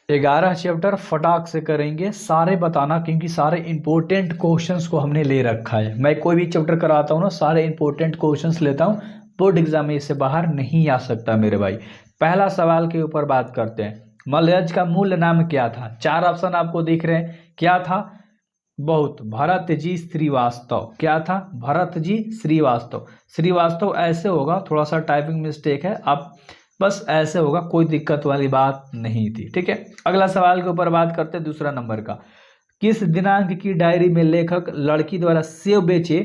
11 chapter फटाक से करेंगे, सारे बताना, क्योंकि सारे इंपॉर्टेंट क्वेश्चंस को हमने ले रखा है। मैं कोई भी चैप्टर कराता हूँ ना, सारे इंपॉर्टेंट क्वेश्चंस लेता हूँ, बोर्ड एग्जाम में इससे बाहर नहीं आ सकता मेरे भाई। पहला सवाल के ऊपर बात करते हैं। मलयज का मूल नाम क्या था? 4 ऑप्शन आपको दिख रहे हैं, क्या था? बहुत भरत जी श्रीवास्तव। क्या था? भरत जी श्रीवास्तव। श्रीवास्तव ऐसे होगा, थोड़ा सा टाइपिंग मिस्टेक है, आप बस ऐसे होगा, कोई दिक्कत वाली बात नहीं थी। ठीक है, अगला सवाल के ऊपर बात करते हैं, दूसरा नंबर का। किस दिनांक की डायरी में लेखक लड़की द्वारा सेब बेचे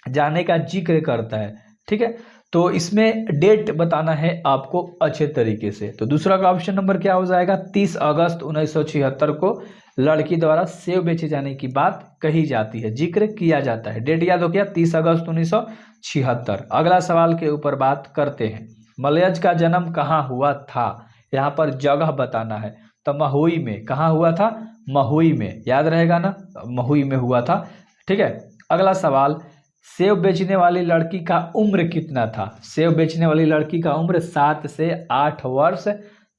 जाने का जिक्र करता है? ठीक है, तो इसमें डेट बताना है आपको अच्छे तरीके से। तो दूसरा का ऑप्शन नंबर क्या हो जाएगा? 30 अगस्त 1976 को लड़की द्वारा सेब बेचे जाने की बात कही जाती है, जिक्र किया जाता है। डेट याद हो गया, 30 अगस्त 1976। अगला सवाल के ऊपर बात करते हैं। मलयज का जन्म कहाँ हुआ था? यहाँ पर जगह बताना है। तो महुई में। कहाँ हुआ था? महुई में, याद रहेगा ना, महुई में हुआ था। ठीक है, अगला सवाल। सेब बेचने वाली लड़की का उम्र कितना था? सेब बेचने वाली लड़की का उम्र 7 से 8 वर्ष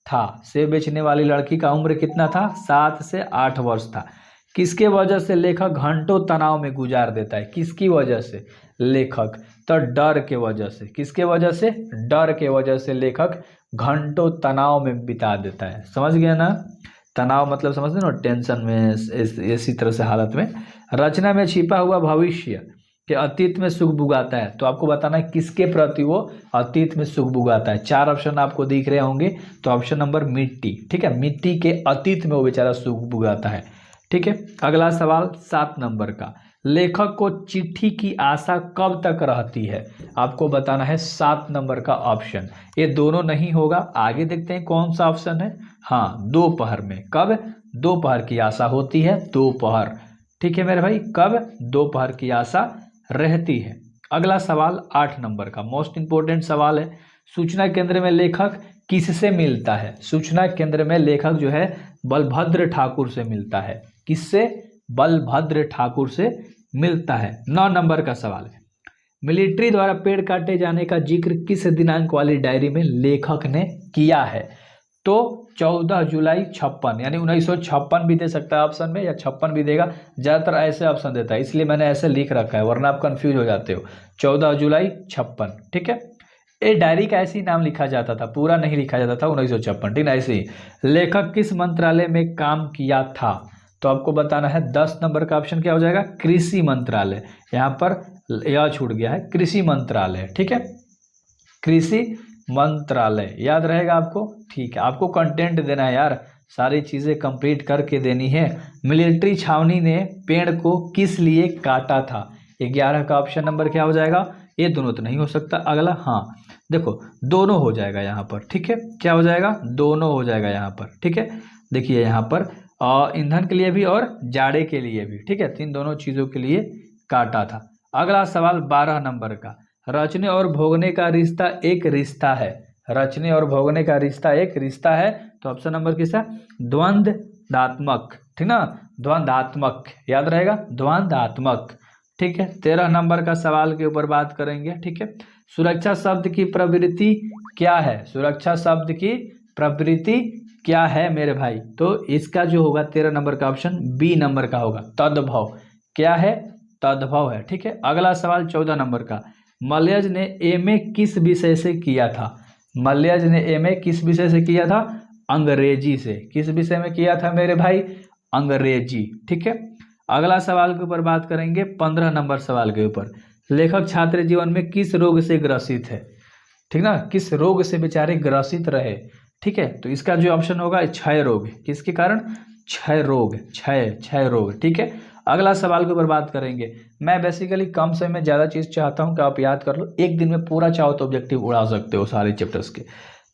था। सेब बेचने वाली लड़की का उम्र कितना था? 7 से 8 वर्ष था। किसके वजह से लेखक घंटों तनाव में गुजार देता है? किसकी वजह से? लेखक। तो डर के वजह से। किसके वजह से? डर के वजह से लेखक घंटों तनाव में बिता देता है। समझ गया ना? तनाव मतलब समझते ना, टेंशन में, इसी तरह से हालत में। रचना में छिपा हुआ भविष्य कि अतीत में सुख भुगाता है, तो आपको बताना है किसके प्रति वो अतीत में सुख भुगाता है। 4 ऑप्शन आपको दिख रहे होंगे, तो ऑप्शन नंबर मिट्टी। ठीक है, मिट्टी के अतीत में वो बेचारा सुख भुगाता है। ठीक है, अगला सवाल 7 नंबर का। लेखक को चिट्ठी की आशा कब तक रहती है? आपको बताना है 7 नंबर का ऑप्शन। ये दोनों नहीं होगा, आगे देखते हैं कौन सा ऑप्शन है। हाँ, दोपहर में। कब? दोपहर की आशा होती है, दोपहर। ठीक है मेरे भाई, कब? दोपहर की आशा रहती है। अगला सवाल 8 नंबर का मोस्ट इंपोर्टेंट सवाल है। सूचना केंद्र में लेखक किससे मिलता है? सूचना केंद्र में लेखक जो है बलभद्र ठाकुर से मिलता है। किससे? बलभद्र ठाकुर से मिलता है। 9 नंबर का सवाल है। मिलिट्री द्वारा पेड़ काटे जाने का जिक्र किस दिनांक वाली डायरी में लेखक ने किया है? तो 14 जुलाई 56, यानी 1956 भी दे सकता है ऑप्शन में, या 56 भी देगा। ज़्यादातर ऐसे ऑप्शन देता है, इसलिए मैंने ऐसे लिख रखा है, वरना आप कंफ्यूज हो जाते हो। 14 जुलाई 56। ठीक है, ये डायरी का ऐसे ही नाम लिखा जाता था, पूरा नहीं लिखा जाता था 1956। ठीक है, ऐसे ही। लेखक किस मंत्रालय में काम किया था? तो आपको बताना है 10 नंबर का ऑप्शन क्या हो जाएगा? कृषि मंत्रालय। यहाँ पर यह छूट गया है, कृषि मंत्रालय। ठीक है, कृषि मंत्रालय याद रहेगा आपको। ठीक है, आपको कंटेंट देना है यार, सारी चीज़ें कंप्लीट करके देनी है। मिलिट्री छावनी ने पेड़ को किस लिए काटा था? 11 का ऑप्शन नंबर क्या हो जाएगा? ये दोनों तो नहीं हो सकता। अगला, हाँ देखो, दोनों हो जाएगा यहाँ पर। ठीक है, क्या हो जाएगा? दोनों हो जाएगा यहाँ पर। ठीक है, देखिए यहाँ पर ईंधन के लिए भी और जाड़े के लिए भी। ठीक है, तीन दोनों चीज़ों के लिए काटा था। अगला सवाल 12 नंबर का। रचने और भोगने का रिश्ता एक रिश्ता है। रचने और भोगने का रिश्ता एक रिश्ता है, तो ऑप्शन नंबर किसका? द्वंद्वात्मक। ठीक ना, द्वंद्वात्मक याद रहेगा, द्वंद्वात्मक। ठीक है, 13 नंबर का सवाल के ऊपर बात करेंगे। ठीक है, सुरक्षा शब्द की प्रवृत्ति क्या है? सुरक्षा शब्द की प्रवृत्ति क्या है मेरे भाई? तो इसका जो होगा 13 नंबर का ऑप्शन बी नंबर का होगा, तद्भव। क्या है? तद्भव है। ठीक है, अगला सवाल 14 नंबर का। मलयज ने एमए किस विषय से किया था? मलयज ने एमए किस विषय से किया था? अंग्रेजी से। किस विषय में किया था मेरे भाई? अंग्रेजी। ठीक है, अगला सवाल के ऊपर बात करेंगे, 15 नंबर सवाल के ऊपर। लेखक छात्र जीवन में किस रोग से ग्रसित है? ठीक ना, किस रोग से बेचारे ग्रसित रहे? ठीक है, तो इसका जो ऑप्शन होगा क्षय रोग। किसके कारण? क्षय रोग, क्षय रोग। ठीक है, अगला सवाल के ऊपर बात करेंगे। मैं बेसिकली कम समय में ज़्यादा चीज़ चाहता हूं कि आप याद कर लो, एक दिन में पूरा चाहो तो ऑब्जेक्टिव उड़ा सकते हो सारे चैप्टर्स के।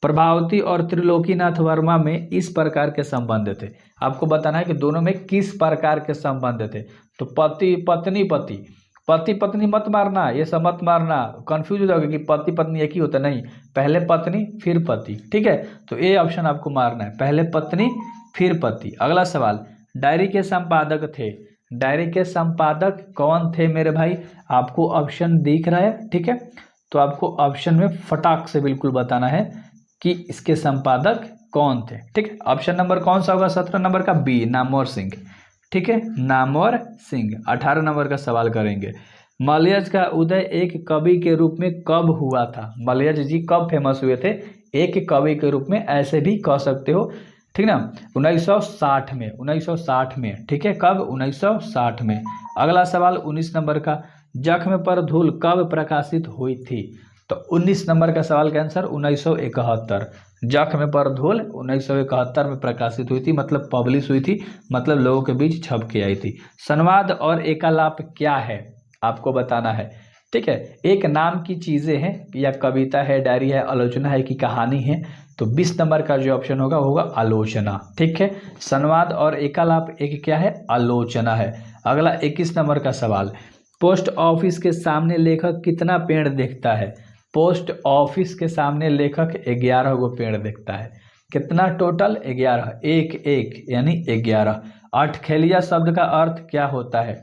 प्रभावती और त्रिलोकीनाथ वर्मा में इस प्रकार के संबंध थे। आपको बताना है कि दोनों में किस प्रकार के संबंध थे। तो पति पत्नी, पति पत्नी मत मारना, ये सब मत मारना, कंफ्यूज हो जाओगे कि पति पत्नी एक ही होता, नहीं, पहले पत्नी फिर पति। ठीक है, तो ये ऑप्शन आपको मारना है, पहले पत्नी फिर पति। अगला सवाल, डायरी के संपादक थे। डायरी के संपादक कौन थे मेरे भाई? आपको ऑप्शन दिख रहा है। ठीक है, तो आपको ऑप्शन में फटाक से बिल्कुल बताना है कि इसके संपादक कौन थे। ठीक है, ऑप्शन नंबर कौन सा होगा 17 नंबर का? बी, नामवर सिंह। ठीक है, नामवर सिंह। 18 नंबर का सवाल करेंगे, मलयज का उदय एक कवि के रूप में कब हुआ था? मलयज जी कब फेमस हुए थे एक कवि के रूप में? ऐसे भी कह सकते हो, ठीक ना, 1960 में, 1960 में। ठीक है, कब? 1960 में। अगला सवाल 19 नंबर का, जख्म पर धूल कब प्रकाशित हुई थी? तो 19 नंबर का सवाल का आंसर 1971। जख्म पर धूल 1971 में प्रकाशित हुई थी, मतलब पब्लिश हुई थी, मतलब लोगों के बीच छप के आई थी। संवाद और एकालाप क्या है आपको बताना है। ठीक है, एक नाम की चीजें हैं, या कविता है, डायरी है, आलोचना है कि कहानी है? तो 20 नंबर का जो ऑप्शन होगा होगा आलोचना। ठीक है, संवाद और एकालाप एक क्या है? आलोचना है। अगला 21 नंबर का सवाल, पोस्ट ऑफिस के सामने लेखक कितना पेड़ देखता है? पोस्ट ऑफिस के सामने लेखक 11 गो पेड़ देखता है। कितना टोटल? 11, एक एक यानी 11। अठखेलिया शब्द का अर्थ क्या होता है?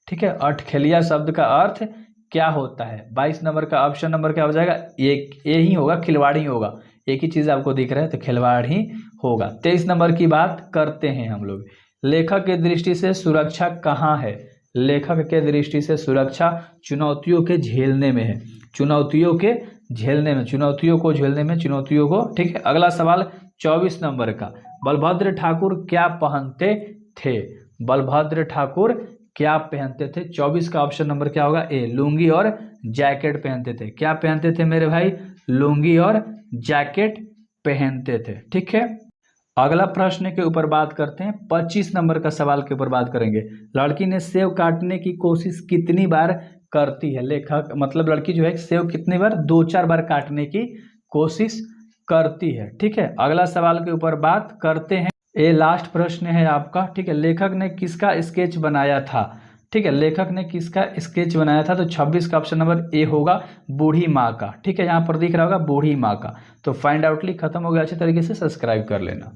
ठीक है, अठखेलिया शब्द का अर्थ क्या होता है? 22 नंबर का ऑप्शन नंबर क्या हो जाएगा? एक ये ही होगा, खिलवाड़ी होगा। एक ही चीज आपको दिख रहा है तो खिलवाड़ ही होगा। 23 नंबर की बात करते हैं हम लोग, लेखक की दृष्टि से सुरक्षा कहाँ है? लेखक के दृष्टि से सुरक्षा चुनौतियों के झेलने में है, चुनौतियों के झेलने में, चुनौतियों को झेलने में, चुनौतियों को। ठीक है, अगला सवाल 24 नंबर का, बलभद्र ठाकुर क्या पहनते थे? बलभद्र ठाकुर क्या पहनते थे? 24 का ऑप्शन नंबर क्या होगा? ए, लुंगी और जैकेट पहनते थे। क्या पहनते थे मेरे भाई? लुंगी और जैकेट पहनते थे। ठीक है, अगला प्रश्न के ऊपर बात करते हैं, 25 नंबर का सवाल के ऊपर बात करेंगे। लड़की ने सेव काटने की कोशिश कितनी बार करती है? लेखक मतलब लड़की जो है सेव कितनी बार? 2-4 बार काटने की कोशिश करती है। ठीक है, अगला सवाल के ऊपर बात करते हैं, ये लास्ट प्रश्न है आपका। ठीक है, लेखक ने किसका स्केच बनाया था? ठीक है, लेखक ने किसका स्केच बनाया था? तो 26 का ऑप्शन नंबर ए होगा, बूढ़ी माँ का। ठीक है, यहाँ पर दिख रहा होगा बूढ़ी माँ का। तो फाइंड आउटली खत्म हो गया, अच्छे तरीके से सब्सक्राइब कर लेना।